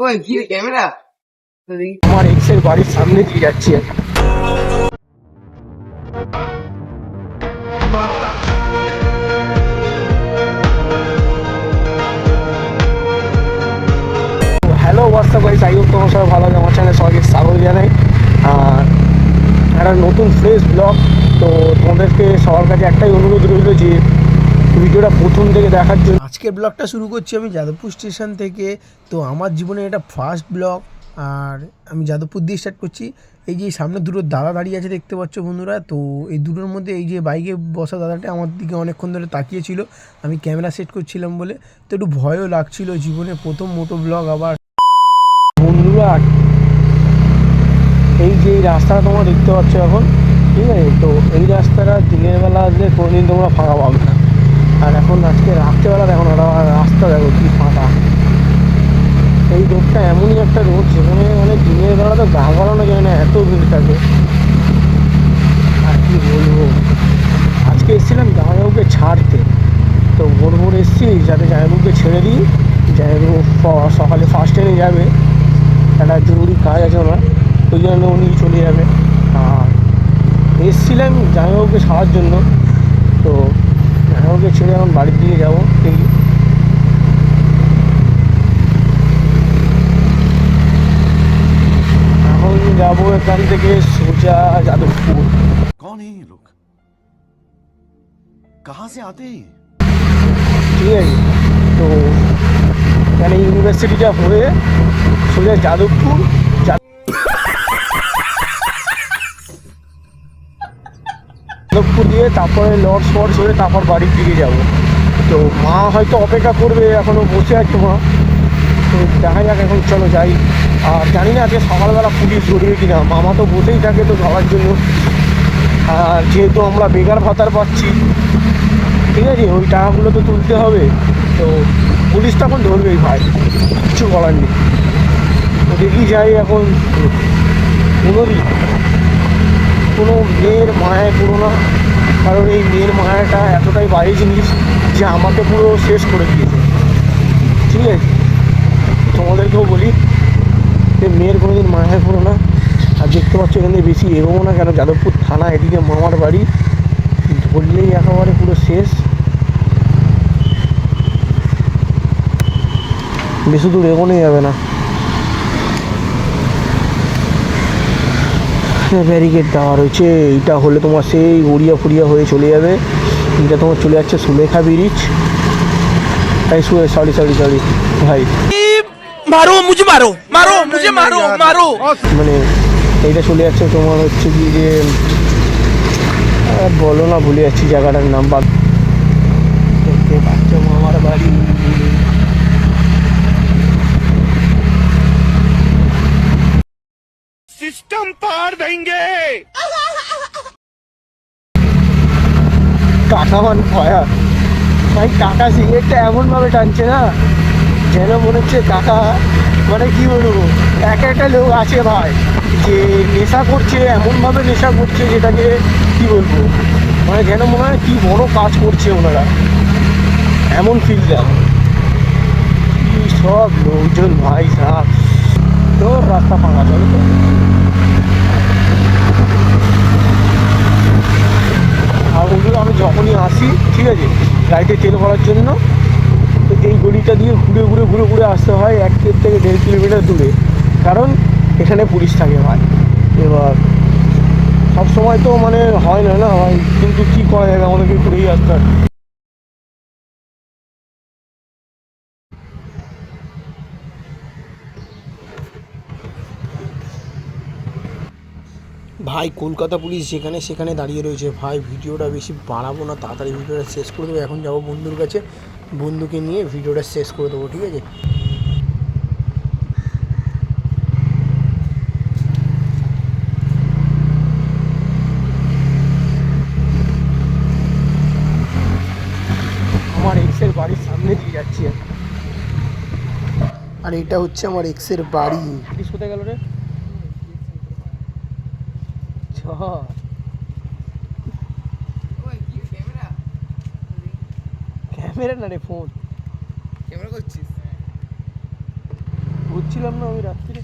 ওই কি ক্যামেরা আমার এক্সের বাড়ির সামনে দিয়ে যাচ্ছি। Hello WhatsApp guys, I hope তোমার সবাই ভালো আছে। আমার চ্যানেলে সবাইকে স্বাগত জানাই। আর একটা নতুন ফ্রেশ ব্লগ। তো তোমাদেরকে সবার কাছে একটাই অনুরোধ রইল যে ভিডিওটা প্রথম থেকে দেখার জন্য। আজকের ব্লগটা শুরু করছি আমি যাদবপুর স্টেশন থেকে। তো আমার জীবনে এটা ফার্স্ট ব্লগ, আর আমি যাদবপুর দিয়ে স্টার্ট করছি। এই যে সামনে দুটো দাদা দাঁড়িয়ে আছে দেখতে পাচ্ছ বন্ধুরা। তো এই দুটোর মধ্যে এই যে বাইকে বসা দাদাটা আমার দিকে অনেকক্ষণ ধরে তাকিয়েছিল, আমি ক্যামেরা সেট করছিলাম বলে। তো একটু ভয়ও লাগছিল, জীবনে প্রথম মোটো ব্লগ। আবার বন্ধুরা এই যে এই রাস্তাটা তোমরা দেখতে পাচ্ছ এখন, ঠিক আছে? তো এই রাস্তাটা দিনের বেলা আসলে কোনোদিন তোমরা ফাঁকা পাবে না। আর এখন আজকে রাত্রেবেলা দেখো না, রাস্তা দেখো কি ফাঁকা। এই রোডটা এমনই একটা রোড যেখানে মানে দিনের বেলা তো গা গলানো যায় না, এত ভিড় থাকে। আর কি বলবো, আজকে এসেছিলাম জামাইবাবুকে ছাড়তে। তো ভোর ভোর এসেছি যাতে জামাইবাবুকে ছেড়ে দিই। জামাইবাবু সকালে ফার্স্ট ট্রেনে যাবে, একটা জরুরি কাজ আছে ওনার, ওই জন্য উনি চলে যাবে। আর এসেছিলাম জামাইবাবুকে ছাড়ার জন্য। তো জামাইবাবুকে ছেড়ে এখন বাড়ির দিকে যাবো। দেখি এখন যাবো এখান থেকে সোজা যাদবপুর। कौन है ये लोग? कहाँ से आते हैं? ঠিক আছে, তো এখানে ইউনিভার্সিটিটা হয়ে সোজা যাদবপুর যাদবপুর দিয়ে তারপরে লর্ডস ফর্ডস হয়ে তারপর বাড়ির দিকে যাব। তো মা হয়তো অপেক্ষা করবে, এখনও বসে আছে মা। তো দেখা যাক, এখন চলো যাই। আর জানি না আজকে সকালবেলা পুলিশ ধরবে কিনা, মামা তো বসেই থাকে তো ধরার জন্য। আর যেহেতু আমরা বেকার ভাতার পাচ্ছি, ঠিক আছে, ওই টাকাগুলো তো তুলতে হবে। তো পুলিশ তখন ধরবেই ভাই, কিচ্ছু করার নেই। তো দেখি যাই এখন। কোনো মেয়ের মায়ায় পুরো না, কারণ এই মেয়ের মায়াটা এতটাই বাজে জিনিস যে আমাকে পুরো শেষ করে দিয়েছে। ঠিক আছে, তোমাদেরকেও বলি যে মেয়ের কোনো দিন মায়ায় পুরো না। আর দেখতে পাচ্ছ এখানে বেশি এগোবো না, কেন যাদবপুর থানা, এদিকে মামার বাড়ি, ধরলেই একেবারে পুরো শেষ। বেশি দূর এগোনোই যাবে না, ব্যারিকেড দেওয়া রয়েছে। এইটা হলে তোমার সেই গড়িয়া ফুড়িয়া হয়ে চলে যাবে। এটা তোমার চলে যাচ্ছে সুলেখা ব্রিজ। তাই সরি ভাই, मारो मुझे, मारो मारो मुझे, मारो मारो। মানে এইটা চলে যাচ্ছে তোমার হচ্ছে কি যে বলো না, ভুলে যাচ্ছি জায়গাটার নাম। বা দেখতে পাচ্ছ মামার বাড়ি। सिस्टम पार देंगे। কাকা মানে ভয়া ভাই, কাকা সিগারেটটা এমনভাবে টানছে না যেন মনে হচ্ছে কাকা, মানে কি বলবো, একটা লোক আছে ভাই যে নেশা করছে, এমনভাবে নেশা করছে যেটাকে কি বলবো, মানে যেন মনে হয় কি বড় কাজ করছে ওনারা, এমন ফিল দেয়। কি সব লোকজন ভাই সাহেব। তো রাস্তা ফাঁকা, চলো তো। আর ওগুলো আমি যখনই আসি, ঠিক আছে, গাড়িতে তেল ভরার জন্য, তো এই গলিটা দিয়ে ঘুরে ঘুরে আসতে হয় 1 থেকে 1.5 কিলোমিটার দূরে, কারণ এখানে পুলিশ থাকে ভাই। এবার সব সময় তো মানে হয় না ভাই, কিন্তু কী করা যাবে, আমাদেরকে ঘুরেই আসতে হয়। ভাই কলকাতা পুলিশ যেখানে সেখানে দাঁড়িয়ে রয়েছে ভাই। ভিডিওটা বেশি বাড়াবো না, তাড়াতাড়ি ভিডিওটা শেষ করে দেবো। এখন যাবো বন্ধুর কাছে, বন্ধুকে নিয়ে ভিডিওটা শেষ করে দেবো, ঠিক আছে? আমার এক্সের বাড়ির সামনে দিয়ে যাচ্ছি, আর এটা হচ্ছে আমার এক্সের বাড়ি। পুলিশ কোথায় গেল রে? ক্যামেরা না রে, ফোন। ক্যামেরা করছিস? ঘুরছিলাম না আমি রাত্রিরে।